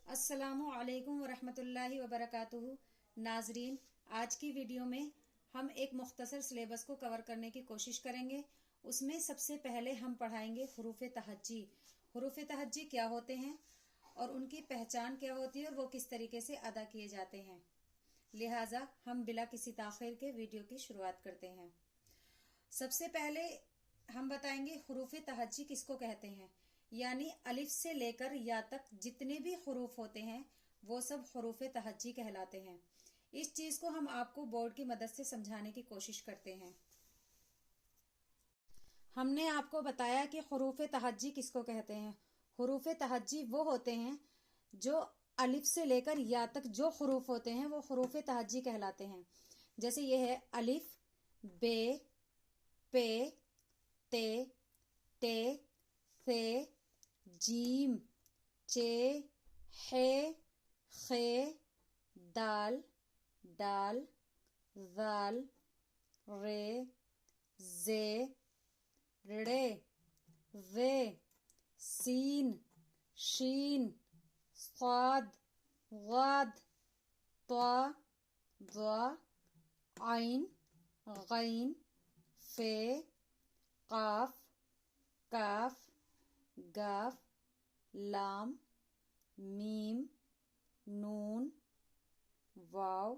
अस्सलामु अलैकुम वरहमतुल्लाहि वबरकातुहू। नाजरीन, आज की वीडियो में हम एक मुख्तसर सिलेबस को कवर करने की कोशिश करेंगे। उसमें सबसे पहले हम पढ़ाएंगे हुरूफ तहज्जी। हुरूफ तहज्जी क्या होते हैं और उनकी पहचान क्या होती है और वो किस तरीके से अदा किए जाते हैं। लिहाजा हम बिला किसी ताख़ीर के वीडियो की शुरुआत करते हैं। सबसे पहले हम बताएंगे हुरूफ तहज्जी किसको कहते हैं, यानी अलिफ से लेकर या तक जितने भी हुरूफ होते हैं वो सब हुरूफ तहज्जी कहलाते हैं। इस चीज को हम आपको बोर्ड की मदद से समझाने की कोशिश करते हैं। हमने आपको बताया कि हुरूफ तहज्जी किसको कहते हैं। हुरूफ तहज्जी वो होते हैं जो अलिफ से लेकर या तक जो हुरूफ होते हैं वो हुरूफ तहज्जी कहलाते हैं। जैसे ये है अलिफ, बे, पे, ते, टे, थे, जीम, चे, हे, खे, दाल, डाल, जाल, रे, जे, रे, वे, सीन, शीन, स्वाद, वाद, त्वा, द्वा, आइन, गैन, फे, काफ, काफ, गाफ, लाम, मीम, नून, वाव,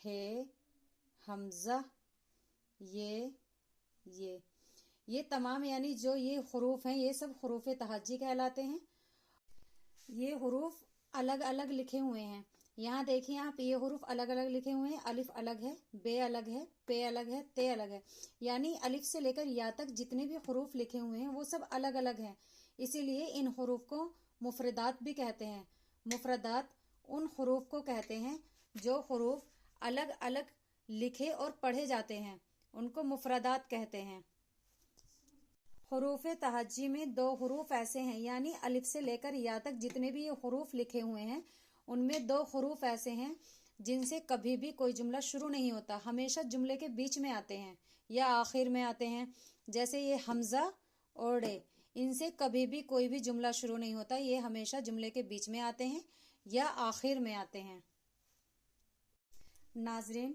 हे, हमजा, ये तमाम यानी जो ये हुरूफ हैं ये सब हुरूफ तहज्जी कहलाते हैं। ये हुरूफ अलग अलग लिखे हुए हैं। यहाँ देखिए आप, ये हुरूफ अलग अलग लिखे हुए हैं। अलिफ अलग है, बे अलग है, पे अलग है, ते अलग है। यानी अलिफ से लेकर या तक जितने भी हुरूफ लिखे हुए हैं वो सब अलग अलग हैं। इसीलिए इन हुरूफ को मुफरदात भी कहते हैं। मुफरदात उन हुरूफ को कहते हैं जो हुरूफ अलग अलग लिखे और पढ़े जाते हैं, उनको मुफरदात कहते हैं। हुरूफ तहज्जी में दो हुरूफ ऐसे हैं, यानी अलिफ से लेकर या तक जितने भी ये हुरूफ लिखे हुए हैं उनमें दो हुरूफ ऐसे हैं जिनसे कभी भी कोई जुमला शुरू नहीं होता, हमेशा जुमले के बीच में आते हैं या आखिर में आते हैं। जैसे ये हमजा और डे, इनसे कभी भी कोई भी जुमला शुरू नहीं होता, ये हमेशा जुमले के बीच में आते हैं या आखिर में आते हैं। नाजरीन,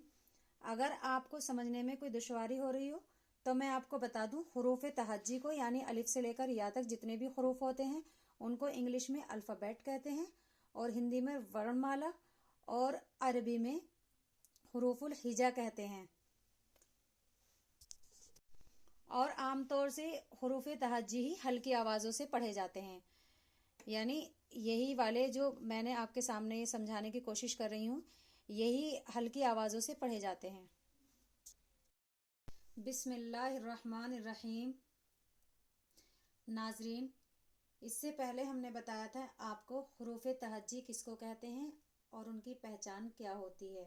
अगर आपको समझने में कोई दुश्वारी हो रही हो तो मैं आपको बता दूं, हुरूफ तहज्जी को यानी अलिफ से लेकर या तक जितने भी हुरूफ होते हैं उनको इंग्लिश में अल्फ़ाबेट कहते हैं और हिंदी में वर्णमाला और अरबी में हुरूफुल हिजा कहते हैं। और आमतौर से हुरूफ तहज्जी ही हल्की आवाज़ों से पढ़े जाते हैं, यानी यही वाले जो मैंने आपके सामने ये समझाने की कोशिश कर रही हूँ यही हल्की आवाज़ों से पढ़े जाते हैं। बिस्मिल्लाहिर्रहमानिर्रहीम। नाजरीन, इससे पहले हमने बताया था आपको हुरूफ तहज्जी किसको कहते हैं और उनकी पहचान क्या होती है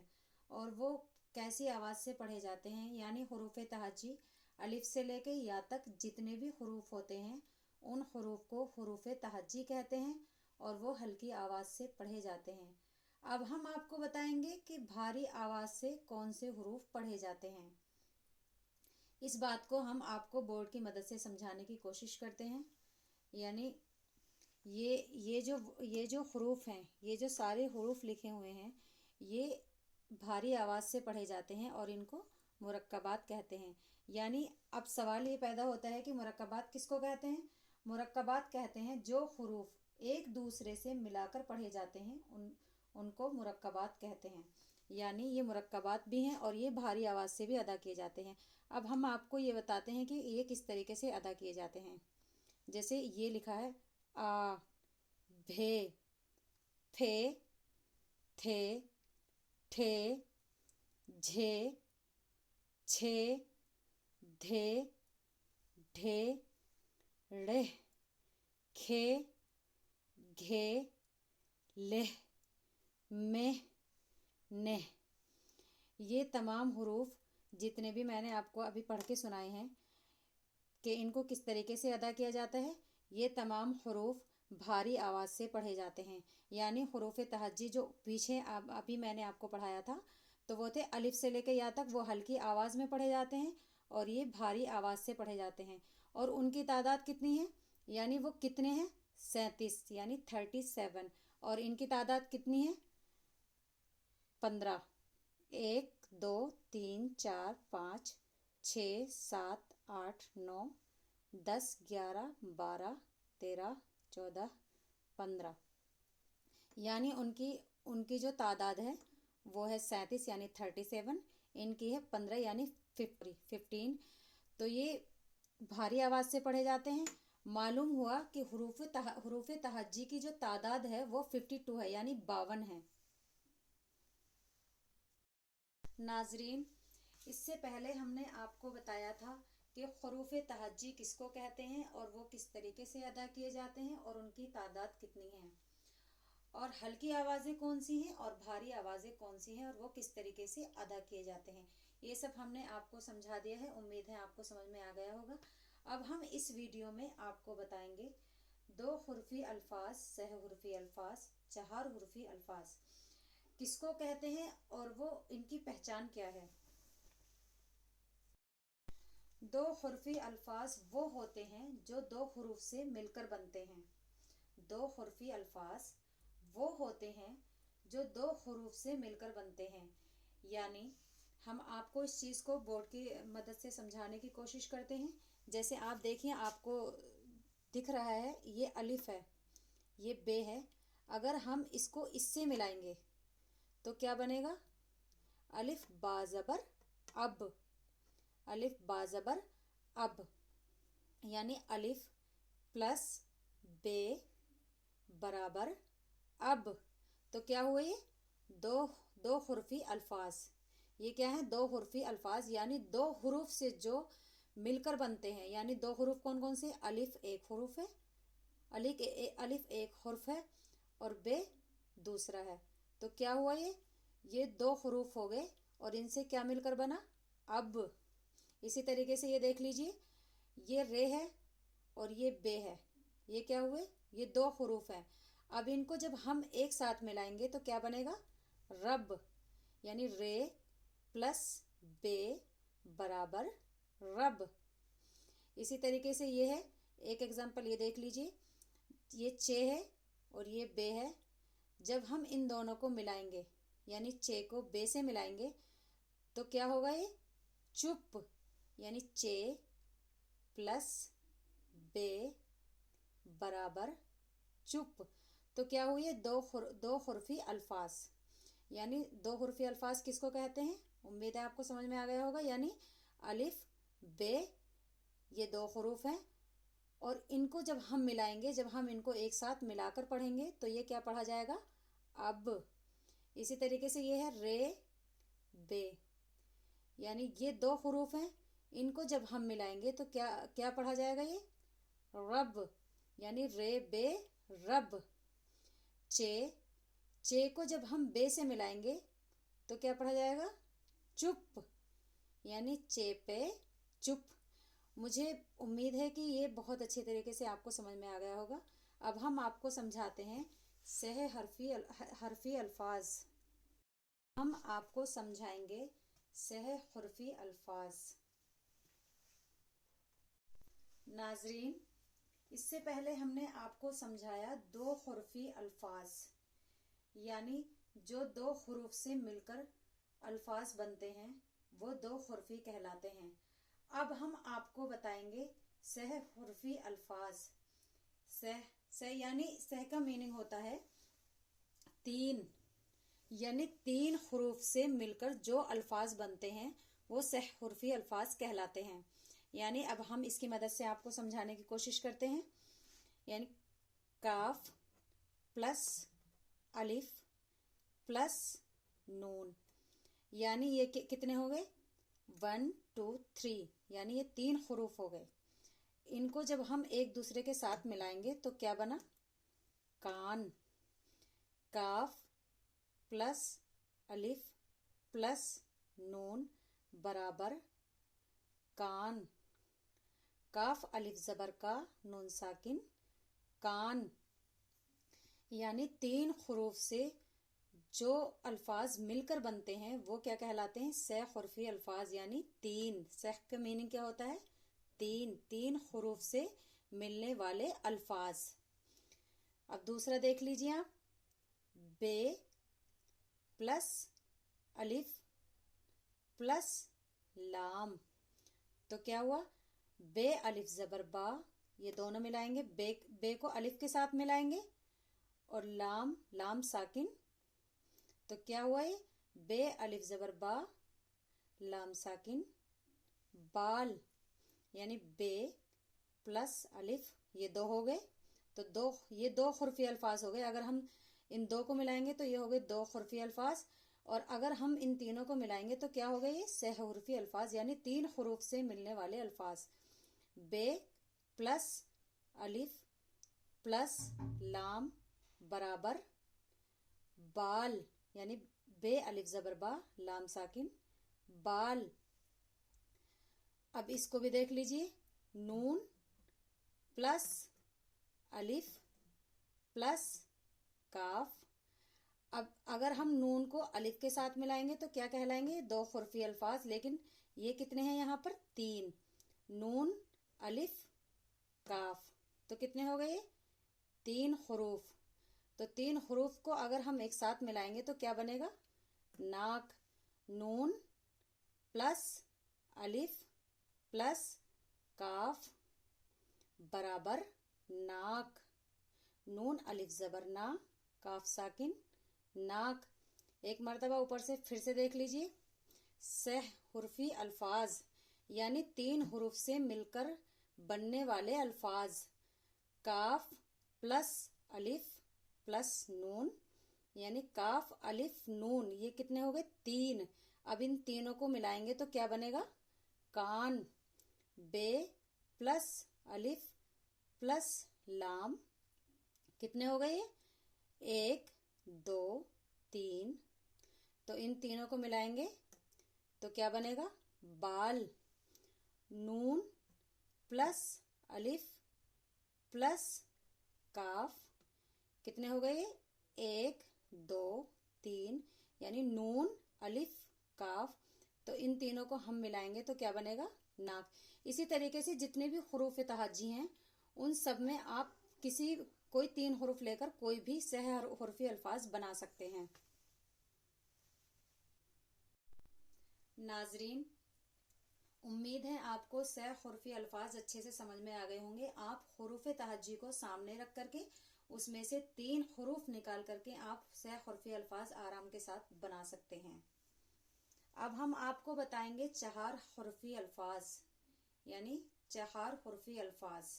और वो कैसी आवाज़ से पढ़े जाते हैं। यानी हुरूफ तहज्जी अलिफ से लेकर या तक जितने भी हुरूफ होते हैं उन हुरूफ को हुरूफ तहज्जी कहते हैं और वो हल्की आवाज़ से पढ़े जाते हैं। अब हम आपको बताएंगे कि भारी आवाज़ से कौन से हुरूफ पढ़े जाते हैं। इस बात को हम आपको बोर्ड की मदद से समझाने की कोशिश करते हैं। यानी ये जो हुरूफ हैं, ये जो सारे हुरूफ लिखे हुए हैं ये भारी आवाज़ से पढ़े जाते हैं और इनको मुरक्कबात कहते हैं। यानी अब सवाल ये पैदा होता है कि मुरक्कबात किसको कहते हैं। मुरक्कबात कहते हैं जो हुरूफ एक दूसरे से मिलाकर पढ़े जाते हैं उनको मुरक्कबात कहते हैं। यानी ये मुरक्कबात भी हैं और ये भारी आवाज़ से भी अदा किए जाते हैं। अब हम आपको ये बताते हैं कि ये किस तरीके से अदा किए जाते हैं। जैसे ये लिखा है आ, भे, फे, थे, ठे, झे, छे, धे, ढे, ढ़े, खे, घे, लेह, मेह, नेह। ये तमाम हुरूफ जितने भी मैंने आपको अभी पढ़ के सुनाए हैं कि इनको किस तरीके से अदा किया जाता है, ये तमाम हुरूफ भारी आवाज़ से पढ़े जाते हैं। यानी हुरूफ तहज्जी जो पीछे अभी मैंने आपको पढ़ाया था तो वो थे अलिफ से लेकर या तक, वो हल्की आवाज़ में पढ़े जाते हैं और ये भारी आवाज़ से पढ़े जाते हैं। और उनकी तादाद कितनी है, यानी वो कितने हैं, 37 यानी 37। और इनकी तादाद कितनी है? 15। 1 2 3 4 5 6 7 8 9 10 11 12 13 14 15। यानी उनकी उनकी जो तादाद है वो है 37 यानी 37। इनकी है 15 यानी 15। तो ये भारी आवाज़ से पढ़े जाते हैं। मालूम हुआ कि हरूफ तहज्जी की जो तादाद है वो 52 है यानी 52 है। नाजरीन, इससे पहले हमने आपको बताया था कि हरूफ तहज्जी किसको कहते हैं और वो किस तरीके से अदा किए जाते हैं और उनकी तादाद कितनी है, और हल्की आवाज़ें कौन सी हैं और भारी आवाज़ें कौन सी हैं और वो किस तरीके से अदा किए जाते हैं। ये सब हमने आपको समझा दिया है। उम्मीद है आपको समझ में आ गया होगा। अब हम इस वीडियो में आपको बताएंगे 2 हुर्फी अल्फाज, सह हुर्फी अल्फाज, 4 हुर्फी अल्फाज किसको कहते हैं और वो इनकी पहचान क्या है। 2 हुर्फी अल्फाज वो होते हैं जो 2 हुरूफ से मिलकर बनते हैं। 2 हुर्फी अल्फाज वो होते हैं जो 2 हुरूफ से मिलकर बनते हैं। यानी हम आपको इस चीज़ को बोर्ड की मदद से समझाने की कोशिश करते हैं। जैसे आप देखिए, आपको दिख रहा है ये अलिफ है, ये बे है। अगर हम इसको इससे मिलाएंगे तो क्या बनेगा? अलिफ बाज़बर अब, अलिफ बाज़बर अब, यानी अलिफ प्लस बे बराबर अब। तो क्या हुए ये? दो दो हुर्फी अल्फाज। ये क्या है? 2 हुर्फी अल्फाज यानी 2 हुरूफ से जो मिलकर बनते हैं। यानी 2 हुरूफ कौन कौन से? अलिफ एक हुरूफ है, अलिफ एक हुर्फ है और बे दूसरा है। तो क्या हुआ ये 2 हुरूफ हो गए और इनसे क्या मिलकर बना? अब। इसी तरीके से ये देख लीजिए, ये रे है और ये बे है। ये क्या हुए? ये 2 हुरूफ हैं। अब इनको जब हम एक साथ मिलाएंगे तो क्या बनेगा? रब, यानी रे प्लस बे बराबर रब। इसी तरीके से ये है, एक एग्जांपल ये देख लीजिए, ये चे है और ये बे है। जब हम इन दोनों को मिलाएंगे यानी चे को बे से मिलाएंगे तो क्या होगा? ये चुप, यानी चे प्लस बे बराबर चुप। तो क्या हुई? दो हुर्फी अल्फाज। यानी 2 हुर्फी अल्फाज किसको कहते हैं? उम्मीद है आपको समझ में आ गया होगा। यानी अलिफ बे, ये 2 हुरूफ हैं और इनको जब हम मिलाएंगे, जब हम इनको एक साथ मिलाकर पढ़ेंगे तो ये क्या पढ़ा जाएगा? अब। इसी तरीके से ये है रे बे, यानी ये 2 हुरूफ हैं, इनको जब हम मिलाएंगे तो क्या क्या पढ़ा जाएगा? ये रब, यानी रे बे रब। चे को जब हम बे से मिलाएंगे तो क्या पढ़ा जाएगा? चुप, यानी चे पे चुप। मुझे उम्मीद है कि ये बहुत अच्छे तरीके से आपको समझ में आ गया होगा। अब हम आपको समझाते हैं सह हरफी अल्फाज। हम आपको समझाएंगे सह हरफी अल्फाज। नाजरीन, इससे पहले हमने आपको समझाया 2 हुर्फी अल्फाज, यानी जो 2 हुरूफ से मिलकर अल्फाज बनते हैं वो 2 हुर्फी कहलाते हैं। अब हम आपको बताएंगे सह हुर्फी अल्फाज। सह यानी सह का मीनिंग होता है 3, यानी 3 हुरूफ से मिलकर जो अल्फाज बनते हैं वो सह हुर्फी अल्फाज कहलाते हैं। यानी अब हम इसकी मदद से आपको समझाने की कोशिश करते हैं। यानी काफ प्लस अलिफ प्लस नून, यानी ये कितने हो गए? 1 2 3, यानी ये 3 हुरूफ हो गए। इनको जब हम एक दूसरे के साथ मिलाएंगे तो क्या बना? कान। काफ प्लस अलिफ प्लस नून बराबर कान। काफ अलिफ जबर का, नून साकिन, कान। यानी 3 हुरूफ से जो अल्फाज मिलकर बनते हैं वो क्या कहलाते हैं? सह हुर्फी अल्फाज, यानी 3। सह का मीनिंग क्या होता है? 3 हुरूफ से मिलने वाले अल्फाज। अब दूसरा देख लीजिए आप, बे प्लस अलिफ प्लस लाम। तो क्या हुआ, बे अलिफ जबर बा, ये दोनों मिलाएंगे, बे को अलिफ के साथ मिलाएंगे और लाम, लाम साकिन। तो क्या हुआ ये, बे अलिफ जबर बा लाम साकिन बाल, यानी बे प्लस अलिफ, ये दो हो गए। तो ये दो हुर्फी अल्फाज हो गए। अगर हम इन दो को मिलाएंगे तो ये हो गए दो हुर्फी अल्फाज, और अगर हम इन तीनों को मिलाएंगे तो क्या हो गए, ये सह हुर्फी अल्फाज, यानी 3 हुरूफ से मिलने वाले अल्फाज। बे प्लस अलिफ प्लस लाम बराबर बाल, यानी बे अलिफ जबर बा लाम साकिन बाल। अब इसको भी देख लीजिए, नून प्लस अलिफ प्लस काफ। अब अगर हम नून को अलिफ के साथ मिलाएंगे तो क्या कहलाएंगे, दो हुर्फी अल्फाज, लेकिन ये कितने हैं यहाँ पर, 3, नून अलिफ काफ। तो कितने हो गए, 3 हुरूफ। तो 3 हुरूफ को अगर हम एक साथ मिलाएंगे तो क्या बनेगा, नाक, नून प्लस अलिफ प्लस काफ बराबर नाक, नून अलिफ जबर ना काफ साकिन नाक। एक मर्तबा ऊपर से फिर से देख लीजिए, सह हुर्फी अल्फाज यानी 3 हुरूफ से मिलकर बनने वाले अल्फाज, काफ प्लस अलिफ प्लस नून, यानी काफ अलिफ नून, ये कितने हो गए, 3। अब इन तीनों को मिलाएंगे तो क्या बनेगा, कान, बे प्लस अलिफ प्लस लाम, कितने हो गए, 1 2 3। तो इन तीनों को मिलाएंगे तो क्या बनेगा, बाल, नून प्लस अलिफ प्लस काफ, कितने हो गए, 1 2 3, यानी नून अलिफ काफ। तो इन तीनों को हम मिलाएंगे तो क्या बनेगा, नाक। इसी तरीके से जितने भी हुरूफ तहज्जी हैं उन सब में आप कोई 3 हुरूफ लेकर कोई भी सह हुर्फी अल्फाज बना सकते हैं। नाजरीन, उम्मीद है आपको सह हुर्फी अल्फाज अच्छे से समझ में आ गए होंगे। आप हुरूफ तहज्जी को सामने रख करके उसमें से 3 हुरूफ निकाल करके आप सह हुर्फी अल्फाज आराम के साथ बना सकते हैं। अब हम आपको बताएंगे 4 हुर्फी अल्फाज, यानी 4 हुर्फी अल्फाज।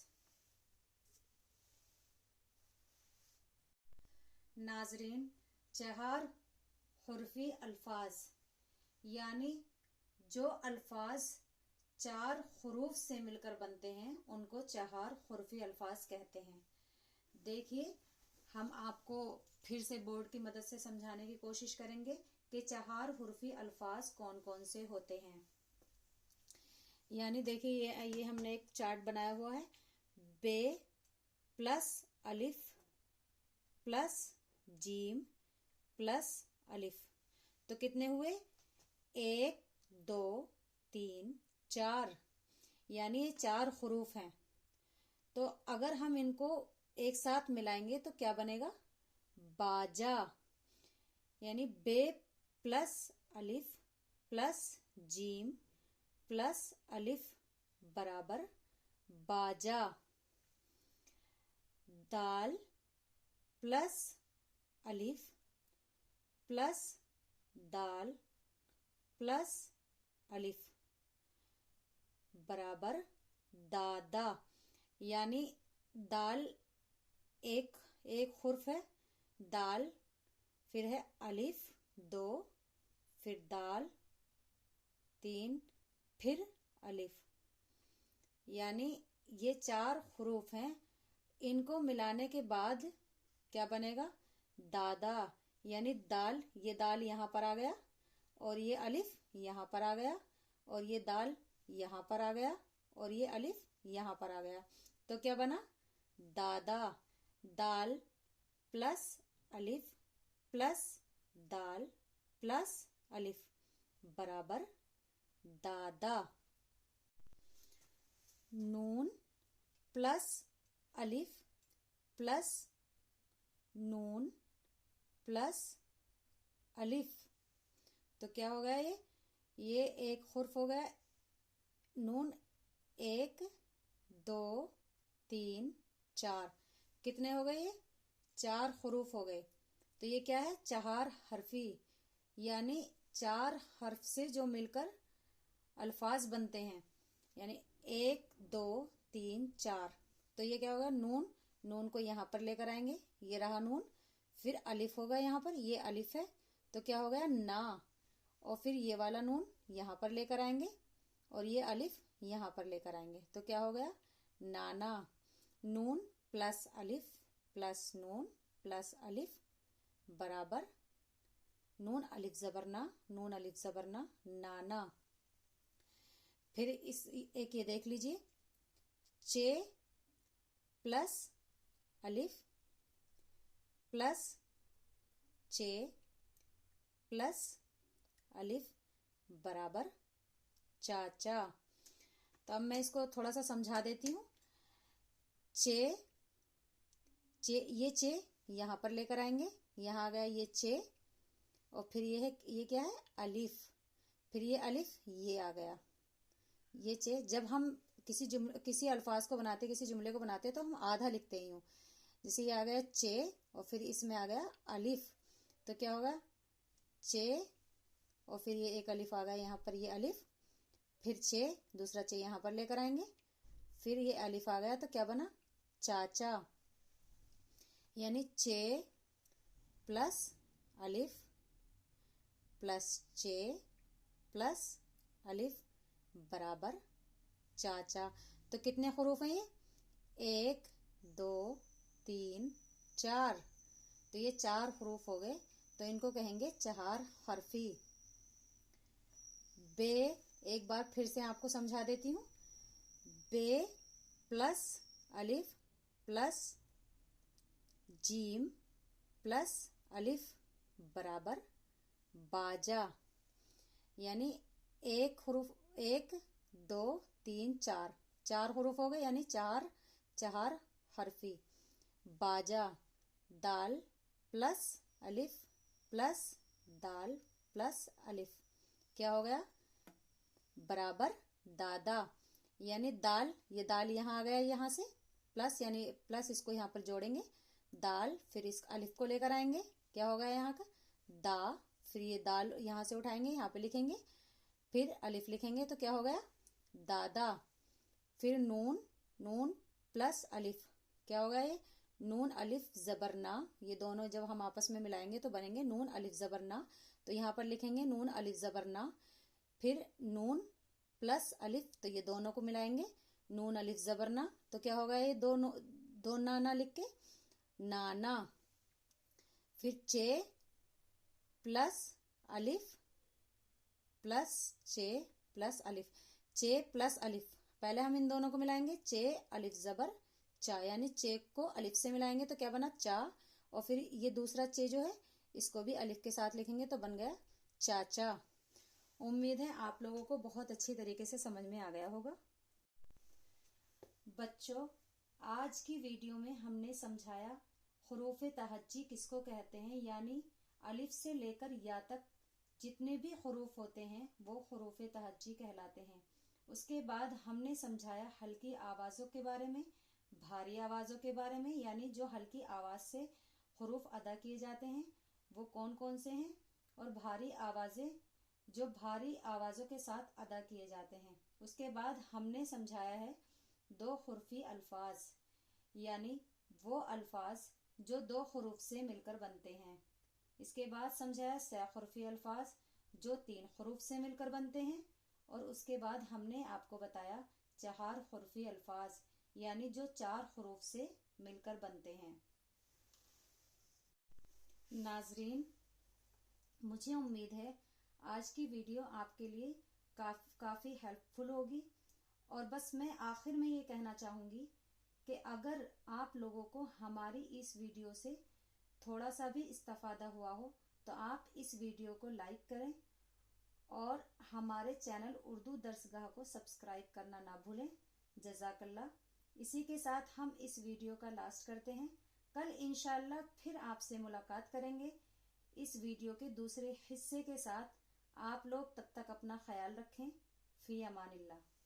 नाजरीन, 4 हुर्फी अल्फाज यानी जो अल्फाज 4 हुरूफ से मिलकर बनते हैं उनको 4 हुर्फी अल्फाज कहते हैं। देखिए, हम आपको फिर से बोर्ड की मदद से समझाने की कोशिश करेंगे कि 4 हुर्फी अल्फाज कौन कौन से होते हैं। यानी देखिए, ये हमने एक चार्ट बनाया हुआ है, बे प्लस अलिफ प्लस जीम प्लस अलिफ। तो कितने हुए, 1 2 3 4, यानी ये 4 हुरूफ हैं। तो अगर हम इनको एक साथ मिलाएंगे तो क्या बनेगा, बाजा, यानी बे प्लस अलिफ प्लस जीम प्लस अलिफ बराबर बाजा। दाल प्लस अलिफ प्लस दाल प्लस अलिफ बराबर दादा, यानी दाल एक हुर्फ है, दाल, फिर है अलिफ 2, फिर दाल 3, फिर अलिफ, यानी ये 4 हुरूफ हैं। इनको मिलाने के बाद क्या बनेगा, दादा, यानी दाल, ये दाल यहाँ पर आ गया और ये अलिफ यहाँ पर आ गया और ये दाल यहाँ पर आ गया और ये अलिफ यहाँ पर आ गया। तो क्या बना, दादा, दाल प्लस अलिफ प्लस दाल प्लस अलिफ बराबर दादा। नून प्लस अलिफ प्लस नून प्लस अलिफ। तो क्या हो गया ये एक हुर्फ हो गया। नून 1 2 3 4, कितने हो गए? ये 4 हुरूफ हो गए। तो ये क्या है? चहार हरफी, यानी 4 हर्फ से जो मिलकर अल्फाज बनते हैं, यानी 1 2 3 4। तो ये क्या होगा? नून, नून को यहाँ पर लेकर आएंगे, ये रहा नून। फिर अलिफ होगा यहाँ पर, ये अलिफ है तो क्या हो गया? ना। और फिर ये वाला नून यहाँ पर लेकर आएंगे और ये अलिफ यहाँ पर लेकर आएंगे तो क्या हो गया? नाना। नून प्लस अलिफ प्लस नून प्लस अलिफ बराबर नून अलिफ जबर ना, नून अलिफ जबर ना, नाना। फिर इस एक ये देख लीजिए, चे प्लस अलिफ प्लस चे प्लस अलिफ बराबर चाचा। तो अब मैं इसको थोड़ा सा समझा देती हूँ। चे चे, ये चे यहाँ पर लेकर आएंगे, यहाँ आ गया ये चे। और फिर ये है, ये क्या है? अलिफ। फिर ये अलिफ, ये आ गया ये चे। जब हम किसी अल्फाज को बनाते, किसी जुमले को बनाते तो हम आधा लिखते ही हूँ। जैसे ये आ गया चे और फिर इसमें आ गया अलिफ, तो क्या होगा? चे और फिर ये एक अलिफ आ गया यहाँ पर, ये अलिफ। फिर चे, दूसरा चे यहाँ पर लेकर आएंगे, फिर ये अलिफ आ गया तो क्या बना? चाचा। यानी चे प्लस अलिफ प्लस चे प्लस अलिफ बराबर चाचा। तो कितने हुरूफ हैं ये? 1 2 3 4। तो ये 4 हुरूफ हो गए, तो इनको कहेंगे चहार हरफी। बे, एक बार फिर से आपको समझा देती हूँ। बे प्लस अलिफ प्लस जीम प्लस अलिफ बराबर बाजा। यानी एक हुरूफ, 1 2 3 4, 4 हुरूफ हो गए, यानी 4 चहार हरफी। बाजा, दाल प्लस अलिफ प्लस दाल प्लस अलिफ, क्या हो गया? बराबर दादा। यानी दाल, ये दाल यहाँ आ गया यहाँ से प्लस, यानी प्लस इसको यहाँ पर जोड़ेंगे दाल, फिर इस अलिफ को लेकर आएंगे, क्या होगा यहाँ का? दा। फिर ये दाल यहाँ से उठाएंगे, यहाँ पे लिखेंगे, फिर अलिफ लिखेंगे तो क्या हो गया? दादा। फिर नून, नून प्लस अलिफ, क्या होगा ये? नून अलिफ जबर ना। ये दोनों जब हम आपस में मिलाएंगे तो बनेंगे नून अलिफ जबर ना। तो यहाँ पर लिखेंगे नून अलिफ जबर ना। फिर नून प्लस अलिफ, तो ये दोनों को मिलाएंगे, नून अलिफ जबर ना। तो क्या होगा? ये दो नाना लिख के नाना। फिर चे प्लस अलिफ प्लस चे प्लस अलिफ, चे प्लस अलिफ, पहले हम इन दोनों को मिलाएंगे, चे अलिफ जबर चा, यानी चे को अलिफ से मिलाएंगे तो क्या बना? चा। और फिर ये दूसरा चे जो है इसको भी अलिफ के साथ लिखेंगे तो बन गया चाचा। उम्मीद है आप लोगों को बहुत अच्छी तरीके से समझ में आ गया होगा। बच्चों, आज की वीडियो में हमने समझाया हुरूफ तहज्जी किसको कहते हैं, यानी अलिफ से लेकर या तक जितने भी हुरूफ होते हैं वो हुरूफ तहज्जी कहलाते हैं। उसके बाद हमने समझाया हल्की आवाज़ों के बारे में, भारी आवाज़ों के बारे में, यानी जो हल्की आवाज़ से हुरूफ अदा किए जाते हैं वो कौन कौन से हैं, और भारी आवाज़ें जो भारी आवाज़ों के साथ अदा किए जाते हैं। उसके बाद हमने समझाया है 2 हुर्फी अल्फाज, यानी वो अल्फाज जो 2 हुरूफ से मिलकर बनते हैं। इसके बाद समझाया 6 हुर्फी अल्फाज जो 3 हुरूफ से मिलकर बनते हैं। और उसके बाद हमने आपको बताया 4 हुर्फी अल्फाज, यानी जो 4 हुरूफ से मिलकर बनते हैं। नाजरीन, मुझे उम्मीद है आज की वीडियो आपके लिए काफ़ी हेल्पफुल होगी। और बस मैं आखिर में ये कहना चाहूँगी कि अगर आप लोगों को हमारी इस वीडियो से थोड़ा सा भी इस्तेफादा हुआ हो तो आप इस वीडियो को लाइक करें और हमारे चैनल उर्दू दर्सगाह को सब्सक्राइब करना ना भूलें। जज़ाकल्लाह। इसी के साथ हम इस वीडियो का लास्ट करते हैं। कल इंशाल्लाह फिर आपसे मुलाकात करेंगे इस वीडियो के दूसरे हिस्से के साथ। आप लोग तब तक अपना ख्याल रखें। फी अमानिल्लाह।